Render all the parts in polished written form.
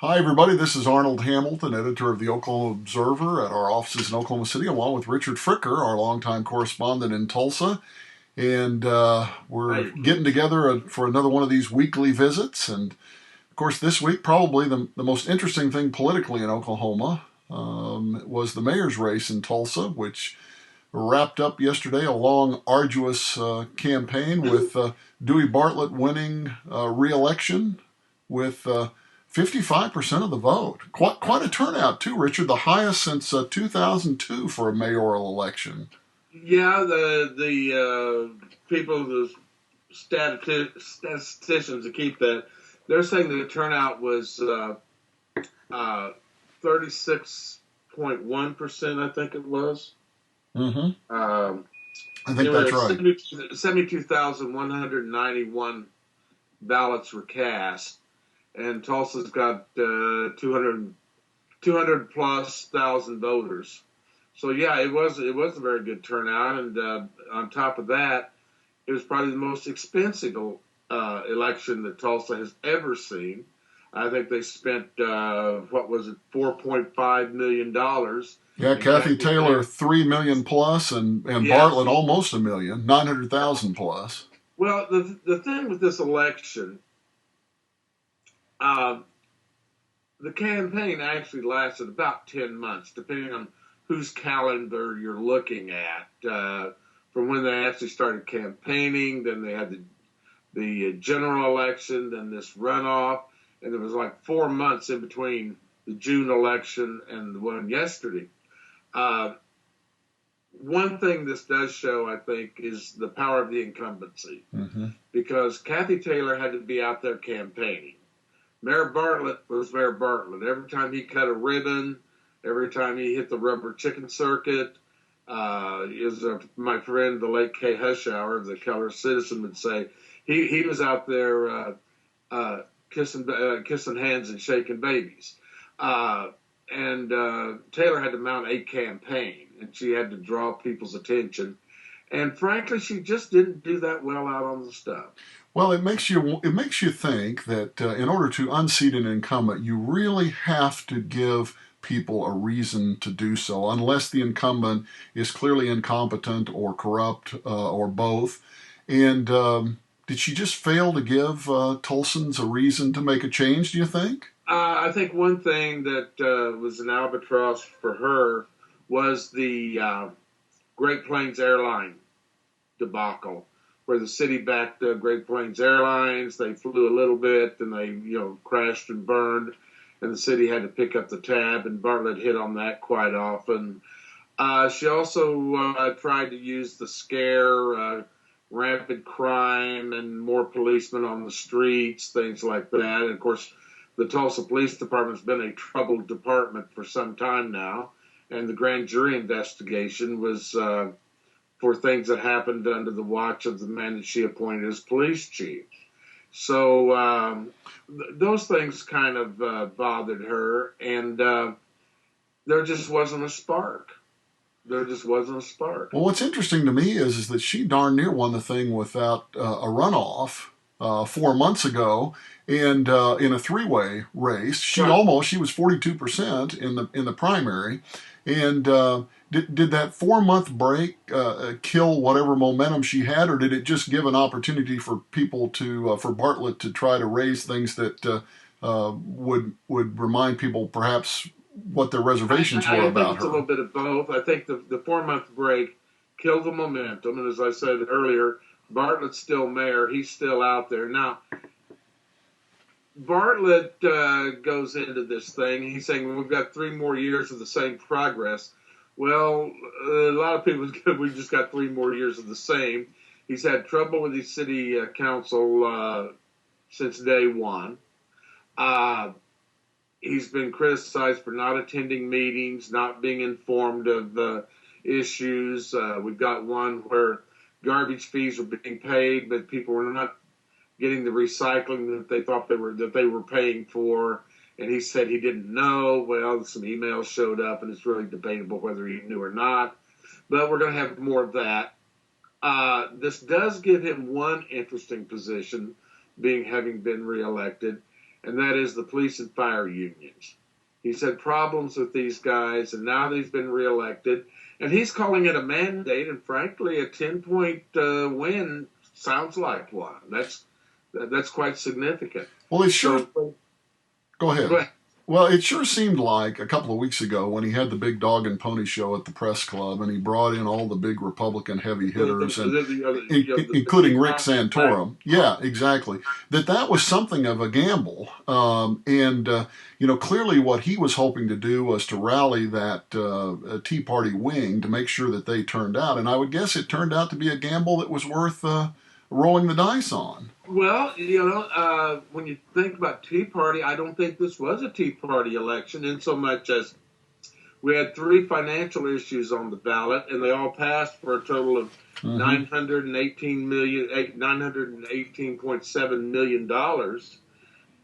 Hi, everybody. This is Arnold Hamilton, editor of the Oklahoma Observer at our offices in Oklahoma City, along with Richard Fricker, our longtime correspondent in Tulsa. And we're Hey, getting together for another one of these weekly visits. And of course, this week, probably the most interesting thing politically in Oklahoma was the mayor's race in Tulsa, which wrapped up yesterday a long, arduous campaign with Dewey Bartlett winning re-election with 55% of the vote. Quite a turnout too, Richard. The highest since 2002 for a mayoral election. yeah, the people, the statisticians that keep that, they're saying the turnout was 36.1%, I think it was. Mm-hmm. Um, I think anyway, that's right. 72,191 ballots were cast, and Tulsa's got 200 plus thousand voters. So yeah, it was a very good turnout, and on top of that, it was probably the most expensive election that Tulsa has ever seen. I think they spent what was it, $4.5 million, Yeah, and Kathy Kathy Taylor Taylor. 3 million plus, and Yes. Bartlett almost a million, 900,000 plus. Well, the thing with this election, um, the campaign actually lasted about 10 months, depending on whose calendar you're looking at. From when they actually started campaigning, then they had the general election, then this runoff, and there was like 4 months in between the June election and the one yesterday. Uh, One thing this does show, I think, is the power of the incumbency, Mm-hmm. because Kathy Taylor had to be out there campaigning. Mayor Bartlett was Mayor Bartlett. Every time he cut a ribbon, every time he hit the rubber chicken circuit, my friend, the late Kay Hushauer, the Keller Citizen, would say, he was out there kissing hands and shaking babies. And Taylor had to mount a campaign, and she had to draw people's attention. And frankly, she just didn't do that well out on the stuff. Well, it makes you think that in order to unseat an incumbent, you really have to give people a reason to do so, unless the incumbent is clearly incompetent or corrupt or both. And did she just fail to give Tulsans a reason to make a change? Do you think? I think one thing that was an albatross for her was the Great Plains Airline debacle, where the city backed Great Plains Airlines. They flew a little bit, and they crashed and burned, and the city had to pick up the tab. And Bartlett hit on that quite often. She also tried to use the scare, rampant crime, and more policemen on the streets, things like that. And of course, the Tulsa Police Department's been a troubled department for some time now, and the grand jury investigation was for things that happened under the watch of the man that she appointed as police chief. So those things kind of bothered her, and there just wasn't a spark. There just wasn't a spark. Well, what's interesting to me is that she darn near won the thing without a runoff 4 months ago, and in a three-way race, Right. she was 42% in the primary, and did that 4 month break kill whatever momentum she had, or did it just give an opportunity for people for Bartlett to try to raise things that would remind people perhaps what their reservations were I think about it's a her? little bit of both. I think the 4 month break killed the momentum. And as I said earlier, Bartlett's still mayor. He's still out there. Now, Bartlett goes into this thing. He's saying, well, we've got 3 more years of the same progress. Well, a lot of people, we just got 3 more years of the same. He's had trouble with his city council since day one. Uh, he's been criticized for not attending meetings, not being informed of issues. We've got one where garbage fees were being paid, but people were not getting the recycling that they thought they were paying for. And he said he didn't know. Well, some emails showed up, and it's really debatable whether he knew or not. But we're going to have more of that. This does give him one interesting position, having been reelected. and that is the police and fire unions. He's had problems with these guys, and now that he's been reelected, and he's calling it a mandate, and frankly, a 10-point win sounds like one. That's quite significant. Well, it sure. So, Go ahead. go ahead. Well, it sure seemed like a couple of weeks ago when he had the big dog and pony show at the press club and he brought in all the big Republican heavy hitters, including Rick Santorum. Yeah, exactly. That was something of a gamble. Clearly what he was hoping to do was to rally that Tea Party wing to make sure that they turned out. And I would guess it turned out to be a gamble that was worth rolling the dice on. Well, when you think about Tea Party, I don't think this was a Tea Party election in so much as we had 3 financial issues on the ballot, and they all passed for a total of $918.7 million,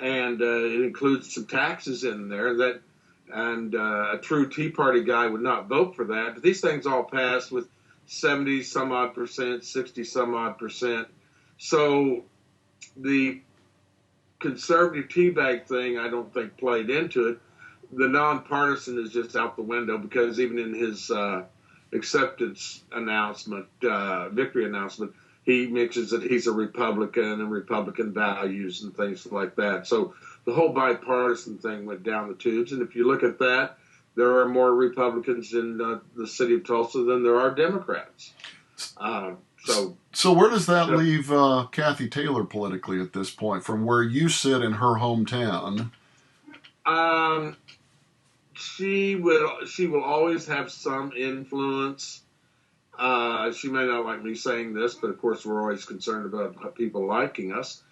and it includes some taxes in there and a true Tea Party guy would not vote for that. But these things all passed with 70 some odd percent, 60 some odd percent. So the conservative teabag thing, I don't think played into it. The nonpartisan is just out the window because even in his acceptance announcement, victory announcement, he mentions that he's a Republican and Republican values and things like that. So the whole bipartisan thing went down the tubes. And if you look at that, there are more Republicans in the city of Tulsa than there are Democrats. So where does that leave Kathy Taylor politically at this point, from where you sit in her hometown? She will always have some influence. She may not like me saying this, but of course we're always concerned about people liking us.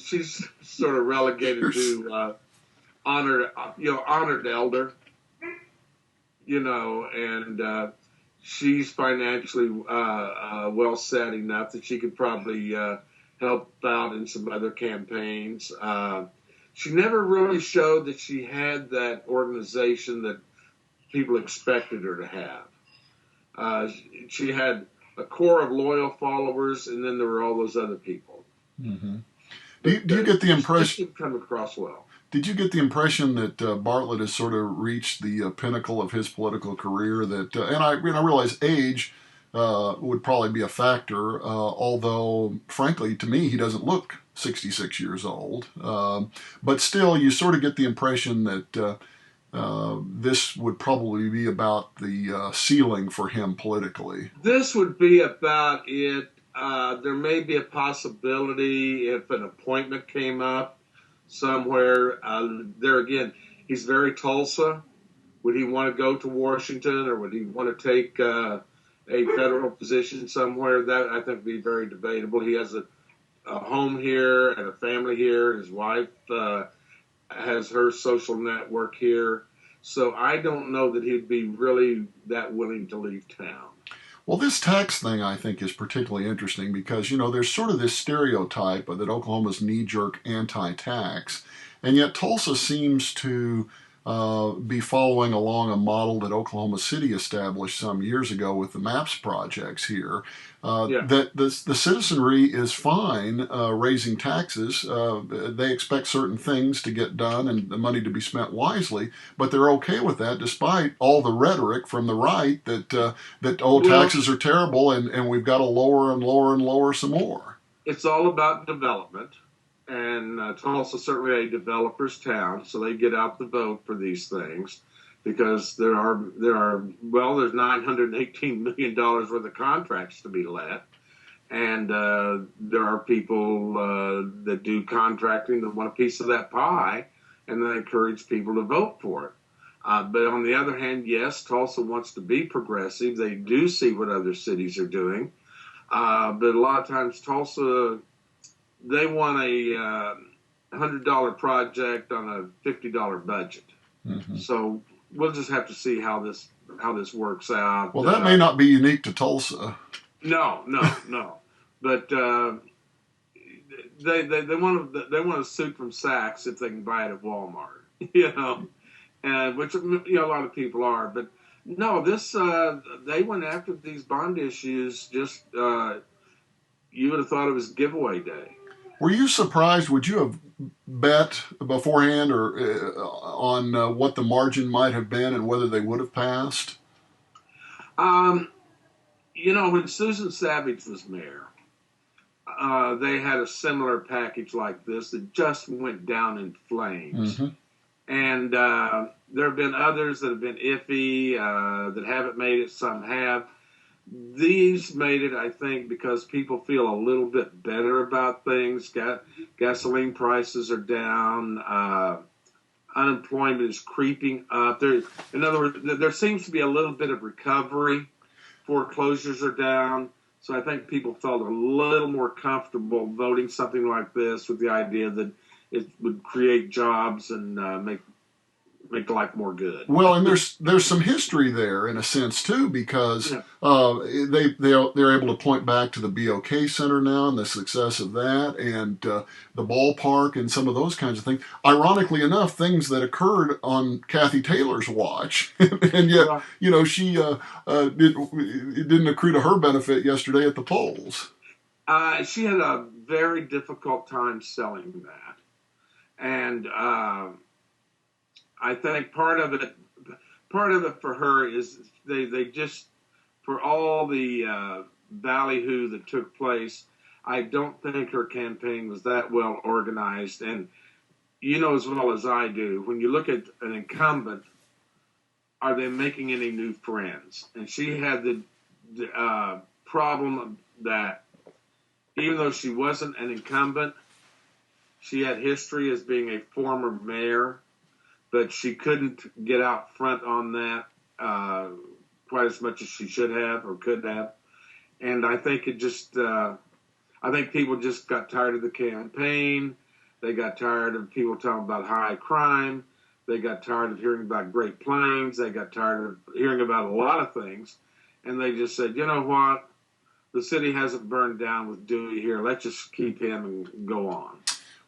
She's sort of relegated to honored elder, and she's financially well set enough that she could probably help out in some other campaigns. She never really showed that she had that organization that people expected her to have. She had a core of loyal followers, and then there were all those other people. Mm-hmm. Do you get the impression? She come across well. Did you get the impression that Bartlett has sort of reached the pinnacle of his political career? And I realize age would probably be a factor, although, frankly, to me, he doesn't look 66 years old. But still, you sort of get the impression that this would probably be about the ceiling for him politically. This would be about it. There may be a possibility if an appointment came up somewhere. There again, he's very Tulsa. Would he want to go to Washington, or would he want to take a federal position somewhere? That I think would be very debatable. He has a home here and a family here. His wife has her social network here. So I don't know that he'd be really that willing to leave town. Well, this tax thing, I think, is particularly interesting because, there's sort of this stereotype that Oklahoma's knee-jerk anti-tax, and yet Tulsa seems to be following along a model that Oklahoma City established some years ago with the MAPS projects here. That the citizenry is fine raising taxes. They expect certain things to get done and the money to be spent wisely, but they're okay with that despite all the rhetoric from the right that taxes are terrible and we've got to lower and lower and lower some more. It's all about development. And Tulsa certainly a developer's town, so they get out the vote for these things because there's $918 million worth of contracts to be let, and there are people that do contracting that want a piece of that pie, and they encourage people to vote for it. But on the other hand, yes, Tulsa wants to be progressive. They do see what other cities are doing, but a lot of times Tulsa, they want a $100 project on a $50 budget. Mm-hmm. So we'll just have to see how this works out. Well, that may not be unique to Tulsa. No. But they want a suit from Saks if they can buy it at Walmart. And which a lot of people are. But no, this they went after these bond issues. Just you would have thought it was giveaway day. Were you surprised? Would you have bet beforehand or on what the margin might have been and whether they would have passed? Um, when Susan Savage was mayor, they had a similar package like this that just went down in flames. Mm-hmm. And there have been others that have been iffy, that haven't made it, some have. These made it, I think, because people feel a little bit better about things. Gasoline prices are down. Unemployment is creeping up. In other words, there seems to be a little bit of recovery. Foreclosures are down. So I think people felt a little more comfortable voting something like this with the idea that it would create jobs and make life more good. Well, and there's some history there in a sense too, because Yeah. they're able to point back to the BOK Center now and the success of that, and the ballpark and some of those kinds of things. Ironically enough, things that occurred on Kathy Taylor's watch, and yet she it didn't accrue to her benefit yesterday at the polls. She had a very difficult time selling that, and I think part of it for her is they just, for all the ballyhoo that took place, I don't think her campaign was that well organized. And you know as well as I do, when you look at an incumbent, are they making any new friends? And she had the problem that even though she wasn't an incumbent, she had history as being a former mayor, but she couldn't get out front on that quite as much as she should have or could have. And I think I think people just got tired of the campaign. They got tired of people talking about high crime. They got tired of hearing about Great Plains. They got tired of hearing about a lot of things. And they just said, you know what? The city hasn't burned down with Dewey here. Let's just keep him and go on.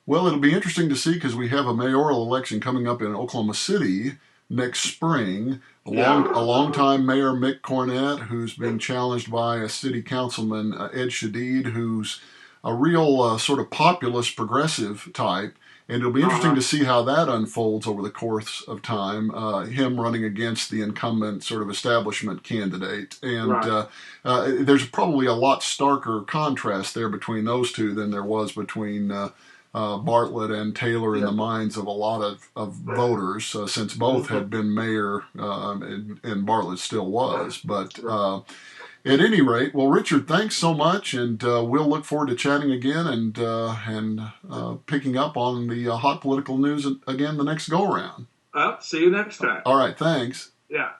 Well, it'll be interesting to see because we have a mayoral election coming up in Oklahoma City next spring. A longtime mayor, Mick Cornett, who's being challenged by a city councilman, Ed Shadid, who's a real sort of populist progressive type. And it'll be interesting to see how that unfolds over the course of time, him running against the incumbent sort of establishment candidate. And there's probably a lot starker contrast there between those two than there was between Bartlett and Taylor in the minds of a lot of voters, since both had been mayor and Bartlett still was. But at any rate, well, Richard, thanks so much, and we'll look forward to chatting again and picking up on the hot political news again the next go-around. Well, see you next time. All right, thanks. Yeah.